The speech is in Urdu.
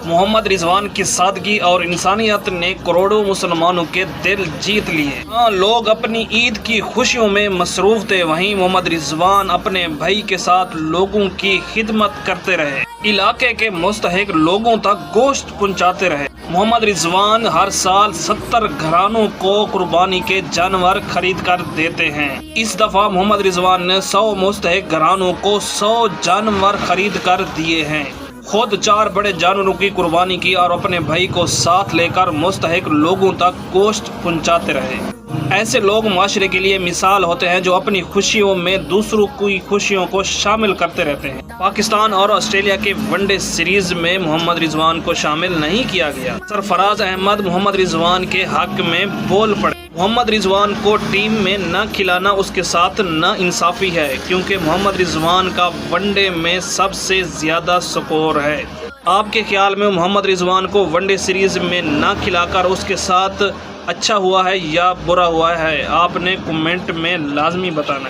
محمد رضوان کی سادگی اور انسانیت نے کروڑوں مسلمانوں کے دل جیت لیے۔ ہاں، لوگ اپنی عید کی خوشیوں میں مصروف تھے، وہیں محمد رضوان اپنے بھائی کے ساتھ لوگوں کی خدمت کرتے رہے، علاقے کے مستحق لوگوں تک گوشت پہنچاتے رہے۔ محمد رضوان ہر سال 70 گھرانوں کو قربانی کے جانور خرید کر دیتے ہیں۔ اس دفعہ محمد رضوان نے 100 مستحق گھرانوں کو 100 جانور خرید کر دیے ہیں۔ خود 4 بڑے جانوروں کی قربانی کی اور اپنے بھائی کو ساتھ لے کر مستحق لوگوں تک گوشت پہنچاتے رہے۔ ایسے لوگ معاشرے کے لیے مثال ہوتے ہیں جو اپنی خوشیوں میں دوسروں کی خوشیوں کو شامل کرتے رہتے ہیں۔ پاکستان اور آسٹریلیا کے ون ڈے سیریز میں محمد رضوان کو شامل نہیں کیا گیا۔ سرفراز احمد محمد رضوان کے حق میں بول پڑے۔ محمد رضوان کو ٹیم میں نہ کھلانا اس کے ساتھ نا انصافی ہے، کیونکہ محمد رضوان کا ون ڈے میں سب سے زیادہ سکور ہے۔ آپ کے خیال میں محمد رضوان کو ون ڈے سیریز میں نہ کھلا کر اس کے ساتھ اچھا ہوا ہے یا برا ہوا ہے؟ آپ نے کمنٹ میں لازمی بتانا ہے۔